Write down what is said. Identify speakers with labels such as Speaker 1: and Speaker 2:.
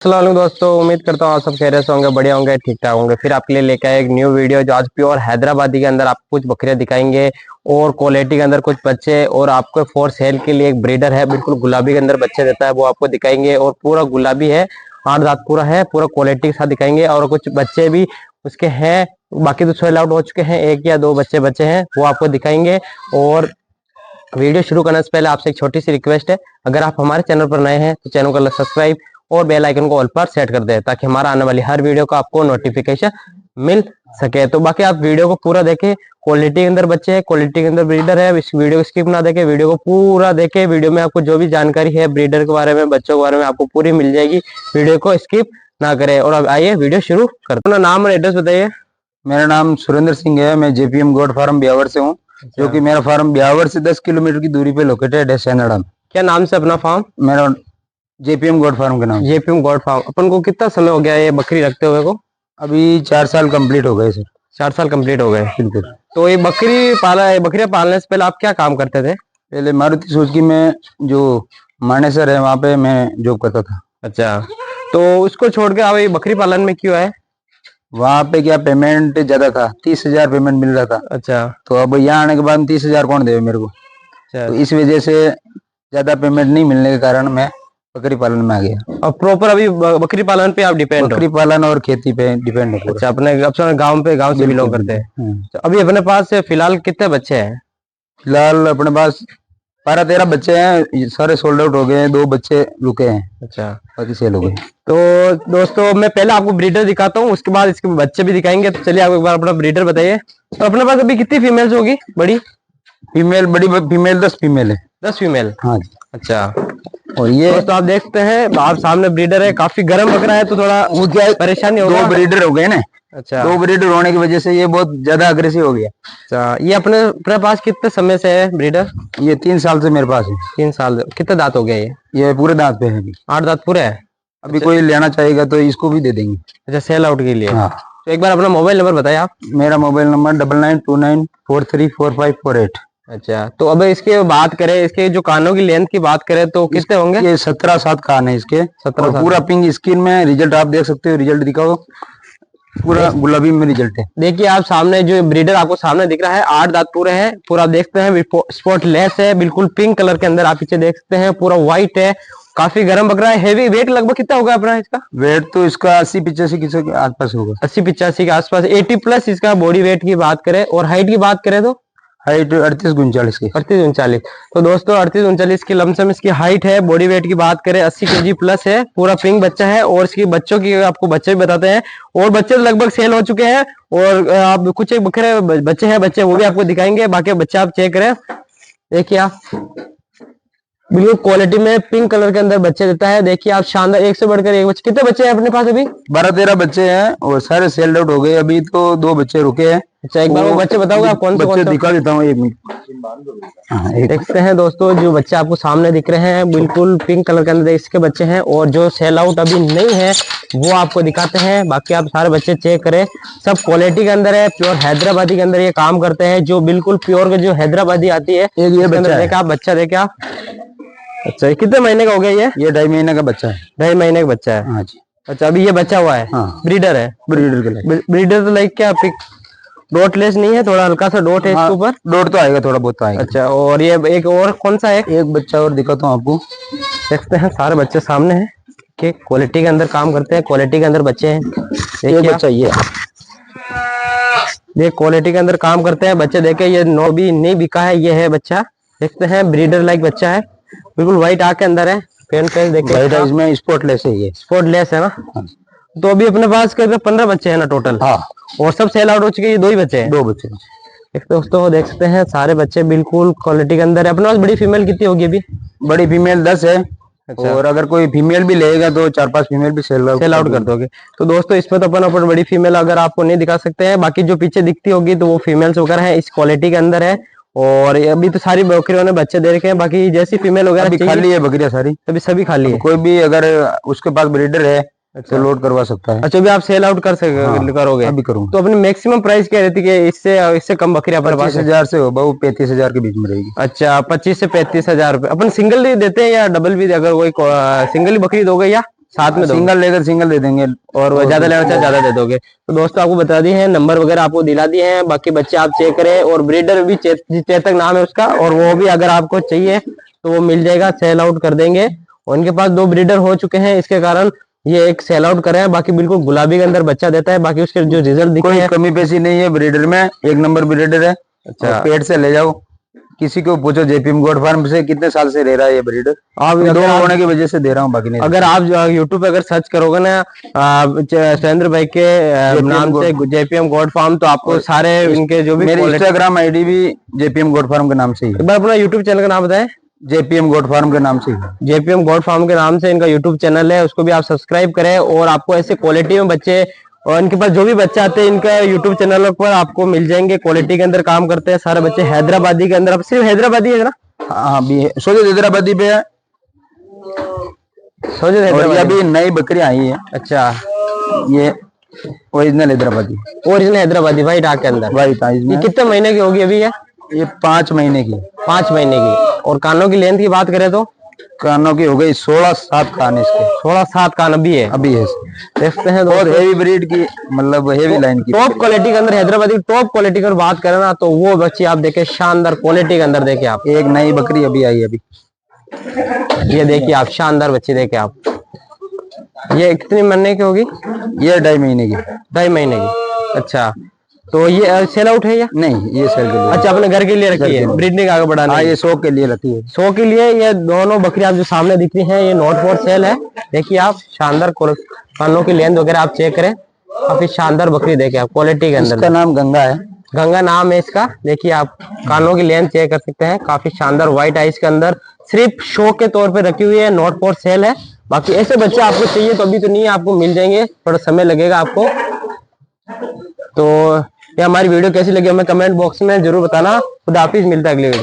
Speaker 1: अस्सलाम वालेकुम दोस्तों, उम्मीद करता हूँ आप सब खैरियत से होंगे, बढ़िया होंगे, ठीक ठाक होंगे। फिर आपके लिए लेकर आए एक न्यू वीडियो जो आज प्योर हैदराबादी के अंदर आपको कुछ बकरियां दिखाएंगे और क्वालिटी के अंदर कुछ बच्चे, और आपको फॉर सेल के लिए एक ब्रीडर है बिल्कुल गुलाबी के अंदर बच्चे देता है, वो आपको दिखाएंगे। और पूरा गुलाबी है, 8 दांत पूरा है, पूरा क्वालिटी के साथ दिखाएंगे। और कुछ बच्चे भी उसके हैं, बाकी तो सेल आउट हो चुके हैं, एक या दो बच्चे बचे हैं, वो आपको दिखाएंगे। और वीडियो शुरू करने से पहले आपसे एक छोटी सी रिक्वेस्ट है, अगर आप हमारे चैनल पर नए हैं तो चैनल को सब्सक्राइब और बेल आइकन को ऑल पर सेट कर दें, ताकि हमारा आने वाली हर वीडियो का आपको नोटिफिकेशन मिल सके। तो बाकी आप वीडियो को पूरा देखें, क्वालिटी के अंदर बच्चे हैं, क्वालिटी के अंदर ब्रीडर है। इस वीडियो को स्किप ना देखें, वीडियो को पूरा देखें। वीडियो में आपको जो भी जानकारी है ब्रीडर के बारे में, बच्चों के बारे में, आपको पूरी मिल जाएगी। वीडियो को स्किप ना करें। और अब आइए वीडियो शुरू करते हैं। अपना नाम और एड्रेस बताइए।
Speaker 2: मेरा नाम सुरेंद्र सिंह है। मैं जेपीएम गोट फार्म ब्यावर से हूँ, जो कि मेरा फार्म ब्यावर से 10 किलोमीटर की दूरी पे लोकेटेड है, सैनाडा में।
Speaker 1: क्या नाम से अपना फार्म?
Speaker 2: मेरा जेपीएम गोट फार्म के नाम।
Speaker 1: JPM goat farm. अपन को कितना समय हो गया ये बकरी रखते हुए को?
Speaker 2: अभी 4 साल कंप्लीट हो गए सर।
Speaker 1: 4 साल कंप्लीट हो गए।
Speaker 2: बिल्कुल।
Speaker 1: तो ये बकरियां पालने से पहले आप क्या काम करते थे?
Speaker 2: पहले मारुति सुजुकी में जो मानेसर है वहाँ पे मैं जॉब करता था।
Speaker 1: अच्छा, तो उसको छोड़ के आप ये बकरी पालन में क्यों आए?
Speaker 2: वहाँ पे क्या पेमेंट ज्यादा था, 30,000 पेमेंट मिल रहा था।
Speaker 1: अच्छा।
Speaker 2: तो अब यहाँ आने के बाद 30,000 कौन देवे मेरे को?
Speaker 1: अच्छा।
Speaker 2: तो इस वजह से ज्यादा पेमेंट नहीं मिलने के कारण मैं बकरी पालन में आ गया।
Speaker 1: अब प्रॉपर अभी बकरी पालन पे आप डिपेंड हो?
Speaker 2: बकरी पालन और खेती पे डिपेंड है।
Speaker 1: अच्छा, अपने गांव से बिलोंग करते हैं। तो अभी अपने पास फिलहाल कितने बच्चे हैं?
Speaker 2: फिलहाल अपने पास 12-13 बच्चे हैं, सारे सोल्ड आउट हो गए हैं, 2 बच्चे रुके हैं।
Speaker 1: अच्छा,
Speaker 2: बाकी सेल हो गए।
Speaker 1: तो दोस्तों मैं पहले आपको ब्रीडर दिखाता हूँ, उसके बाद इसके बच्चे भी दिखाएंगे। तो चलिए आप एक बार अपना ब्रीडर बताइए। तो अपने पास अभी कितनी फीमेल्स होगी? बड़ी
Speaker 2: फीमेल 10 फीमेल है।
Speaker 1: 10 फीमेल?
Speaker 2: हाँ जी।
Speaker 1: अच्छा।
Speaker 2: और ये
Speaker 1: दोस्तों आप देख सकते हैं, आप सामने ब्रीडर है, काफी गर्म बकरा है, तो थोड़ा
Speaker 2: वो क्या
Speaker 1: परेशानी होगा।
Speaker 2: 2 ब्रीडर हो गए ना।
Speaker 1: अच्छा।
Speaker 2: 2 ब्रीडर होने की वजह से ये बहुत ज्यादा अग्रेसिव हो गया।
Speaker 1: अच्छा, ये अपने पास कितने समय से है ब्रीडर?
Speaker 2: ये 3 साल से मेरे पास है।
Speaker 1: 3 साल। कितने दांत हो गए
Speaker 2: ये पूरे दांत पे है अभी।
Speaker 1: 8 दांत पूरे है।
Speaker 2: अभी
Speaker 1: अच्छा।
Speaker 2: कोई लेना चाहेगा तो इसको भी दे देंगे।
Speaker 1: अच्छा, सेल आउट के लिए।
Speaker 2: हाँ।
Speaker 1: तो एक बार अपना मोबाइल नंबर बताइए आप।
Speaker 2: मेरा मोबाइल नंबर 9929434548।
Speaker 1: अच्छा, तो अब इसके बात करें, इसके जो कानों की लेंथ की बात करें तो कितने होंगे?
Speaker 2: ये 17-7 कान है इसके।
Speaker 1: 17
Speaker 2: पूरा पिंक स्किन में रिजल्ट आप देख सकते हो। रिजल्ट दिखाओ, पूरा गुलाबी में रिजल्ट है।
Speaker 1: देखिए आप सामने जो ब्रीडर आपको सामने दिख रहा है, 8 दांत पूरे हैं, पूरा आप देखते हैं, स्पॉट लेस है, बिल्कुल पिंक कलर के अंदर। आप पीछे देख सकते हैं, पूरा व्हाइट है, काफी गर्म बकरा है। हेवी वेट लगभग कितना होगा अपना इसका?
Speaker 2: वेट तो इसका 80-85 के आसपास होगा।
Speaker 1: 80-85 के आसपास, 80 प्लस इसका बॉडी वेट की बात करें। और हाइट की बात करें तो
Speaker 2: हाइट 38-39 की।
Speaker 1: 38-39। तो दोस्तों 38-39 की लमसम इसकी हाइट है। बॉडी वेट की बात करें 80 kg प्लस है। पूरा पिंक बच्चा है। और इसकी बच्चों की आपको बच्चे भी बताते हैं, और बच्चे तो लगभग सेल हो चुके हैं। और आप कुछ एक बकरे बच्चे हैं, बच्चे वो भी आपको दिखाएंगे। बाकी बच्चे आप चेक करें, देखिए आप बिल्कुल क्वालिटी में पिंक कलर के अंदर बच्चे देता है। देखिए आप शानदार, एक से बढ़कर एक बच्चे। कितने बच्चे हैं अपने पास अभी?
Speaker 2: 12-13 बच्चे हैं और सारे सेल आउट हो गए। अभी तो 2 बच्चे रुके हैं।
Speaker 1: अच्छा, एक बार वो बच्चे बताओगे आप कौन से?
Speaker 2: बच्चे दिखा देता हूँ, 1 मिनट।
Speaker 1: देखते हैं दोस्तों, जो बच्चे आपको सामने दिख रहे हैं बिल्कुल पिंक कलर के अंदर इसके बच्चे हैं। और जो सेल आउट अभी नहीं है वो आपको दिखाते हैं। बाकी आप सारे बच्चे चेक करें, सब क्वालिटी के अंदर है, प्योर हैदराबादी के अंदर ये काम करते हैं, जो बिल्कुल प्योर जो हैदराबादी आती है।
Speaker 2: एक ये बच्चा
Speaker 1: देखा आप, बच्चा देखे आप। अच्छा, ये कितने महीने का हो गया? ये
Speaker 2: 2.5 महीने का बच्चा है।
Speaker 1: 2.5 महीने का बच्चा है।
Speaker 2: हाँ जी।
Speaker 1: अच्छा, अभी ये बच्चा हुआ है।
Speaker 2: हाँ।
Speaker 1: ब्रीडर है?
Speaker 2: ब्रीडर के लिए।
Speaker 1: ब्रीडर तो लाइक क्या डॉटलेस नहीं है, थोड़ा हल्का सा डॉट है इसके ऊपर?
Speaker 2: डॉट तो आएगा, थोड़ा बहुत तो आएगा।
Speaker 1: अच्छा, और ये एक और कौन सा है?
Speaker 2: एक बच्चा और दिखाता हूँ आपको।
Speaker 1: देखते हैं, सारे बच्चे सामने हैं कि क्वालिटी के अंदर काम करते हैं, क्वालिटी के अंदर बच्चे हैं।
Speaker 2: ये बच्चा
Speaker 1: ये क्वालिटी के अंदर काम करते हैं बच्चे। देखे, ये नो भी नहीं बिका है, ये है बच्चा। देखते हैं, ब्रीडर लाइक बच्चा है, बिल्कुल व्हाइट आंख के अंदर है। पेन देखे,
Speaker 2: इसमें स्पॉटलेस है, ये
Speaker 1: स्पॉटलेस है ना। तो अभी अपने पास 15 बच्चे हैं ना टोटल?
Speaker 2: हाँ। और
Speaker 1: सब सेल आउट हो चुके, ये 2 ही बच्चे हैं?
Speaker 2: 2 बच्चे।
Speaker 1: दोस्तों देख सकते हैं, सारे बच्चे बिल्कुल क्वालिटी के अंदर है। अपने पास बड़ी फीमेल कितनी होगी अभी?
Speaker 2: बड़ी फीमेल 10 है।
Speaker 1: अच्छा।
Speaker 2: और अगर कोई फीमेल भी लेगा तो 4-5 फीमेल भी सेल आउट
Speaker 1: कर दोगे। तो दोस्तों इसमें तो अपन बड़ी फीमेल अगर आपको नहीं दिखा सकते हैं, बाकी जो पीछे दिखती होगी तो वो फीमेल्स वगैरह है, इस क्वालिटी के अंदर है। और अभी तो सारी बकरियों ने बच्चे दे रखे हैं, बाकी जैसी फीमेल वगैरह
Speaker 2: खाली है बकरियां सारी,
Speaker 1: अभी सभी खाली है।
Speaker 2: कोई भी अगर उसके पास ब्रीडर है तो लोड करवा सकता है।
Speaker 1: अच्छा, भी आप सेल आउट करोगे?
Speaker 2: अभी करूंगा।
Speaker 1: तो अपनी मैक्सिमम प्राइस क्या रहती है? इससे कम बकरियां अपने पास?
Speaker 2: 25,000 से हो बहु 35,000 के बीच में रहेगी।
Speaker 1: अच्छा, 25 से 35,000 रुपए। अपन सिंगल ही देते हैं या डबल भी? अगर कोई सिंगल ही बकरी दोगे या साथ में दोगे?
Speaker 2: सिंगल लेकर सिंगल दे देंगे,
Speaker 1: और वो ज्यादा लेना चाहे ज्यादा दे दोगे। तो दोस्तों आपको बता दिए हैं, नंबर वगैरह आपको दिला दिए हैं, बाकी बच्चे आप चेक करें। और ब्रीडर भी चेतक नाम है उसका, और वो भी अगर आपको चाहिए तो वो मिल जाएगा, सेल आउट कर देंगे। उनके पास 2 ब्रीडर हो चुके हैं, इसके कारण ये एक सेल आउट कर रहे हैं। बाकी बिल्कुल गुलाबी के अंदर बच्चा देता है, बाकी उसके जो रिजल्ट दिखे
Speaker 2: कोई
Speaker 1: हैं,
Speaker 2: कमी पेशी नहीं है ब्रीडर में, 1 नंबर ब्रीडर है।
Speaker 1: अच्छा।
Speaker 2: और पेट से ले जाओ, किसी को पूछो जेपीएम गोट फार्म से कितने साल से ले रहा है ये ब्रीडर।
Speaker 1: आप
Speaker 2: मैं 2
Speaker 1: अगर
Speaker 2: होने की वजह से दे रहा हूँ, बाकी नहीं।
Speaker 1: अगर आप यूट्यूब पे अगर सर्च करोगे ना सुरेंद्र भाई के नाम से जेपीएम गोट फार्म, तो आपको सारे इनके जो भी
Speaker 2: मेरी इंस्टाग्राम आईडी भी जेपीएम गोट फार्म के नाम से ही है।
Speaker 1: एक बार अपना यूट्यूब चैनल का नाम बताएं।
Speaker 2: जेपीएम गोट फार्म के नाम से ही है।
Speaker 1: जेपीएम गोट फार्म के नाम से इनका यूट्यूब चैनल है, उसको भी आप सब्सक्राइब करें। और आपको ऐसे क्वालिटी में बच्चे, और इनके पास जो भी बच्चे आते हैं इनका यूट्यूब चैनल पर आपको मिल जाएंगे। क्वालिटी के अंदर काम करते हैं सारे बच्चे, हैदराबादी के अंदर। अब सिर्फ हैदराबादी है ना?
Speaker 2: हाँ भी है, सोचे हैदराबादी पे है।
Speaker 1: सोचे
Speaker 2: और ये अभी नई बकरी आई है।
Speaker 1: अच्छा,
Speaker 2: ये original Hyderabadi,
Speaker 1: original Hyderabadi white आग के अंदर।
Speaker 2: वाइट है इसमें।
Speaker 1: ये कितने महीने की होगी अभी?
Speaker 2: ये 5 महीने की।
Speaker 1: 5 महीने की। और कानों की लेंथ की बात करें तो
Speaker 2: कानों की हो गई 16-7 कान इसके।
Speaker 1: 16-7 कान अभी है।
Speaker 2: अभी है,
Speaker 1: देखते हैं
Speaker 2: बहुत हेवी ब्रीड की, मतलब हेवी लाइन की,
Speaker 1: टॉप क्वालिटी के अंदर हैदराबादी टॉप क्वालिटी की बात करें ना, तो वो बच्ची आप देखे शानदार क्वालिटी के अंदर देखे आप।
Speaker 2: एक नई बकरी अभी आई अभी,
Speaker 1: ये देखिए आप, शानदार बच्ची देखे आप। ये कितने महीने की होगी?
Speaker 2: ये 2.5 महीने की।
Speaker 1: 2.5 महीने की। अच्छा, तो ये सेल आउट है या
Speaker 2: नहीं? ये सेल के लिए।
Speaker 1: अच्छा, अपने घर के लिए रखी है, ब्रीडिंग आगे बढ़ाने।
Speaker 2: हाँ, ये 100 के लिए रखी है।
Speaker 1: 100 के लिए। ये दोनों बकरी आप जो सामने दिख रही हैं, ये नॉट फॉर सेल है। देखिए आप, शानदार कानों की लेंथ वगैरह आप चेक करें, काफी शानदार बकरी देखे आप क्वालिटी के अंदर।
Speaker 2: इसका नाम गंगा है।
Speaker 1: गंगा नाम है इसका। देखिए आप कानों की लेंथ चेक कर सकते हैं, काफी शानदार व्हाइट आइज के अंदर, सिर्फ शो के तौर पे रखी हुई है, नॉट फॉर सेल है। बाकी ऐसे बच्चे आपको चाहिए तो अभी तो नहीं, आपको मिल जाएंगे, थोड़ा समय लगेगा आपको। तो ये हमारी वीडियो कैसी लगी हमें कमेंट बॉक्स में जरूर बताना। खुदा हाफिज, मिलता है अगली वीडियो।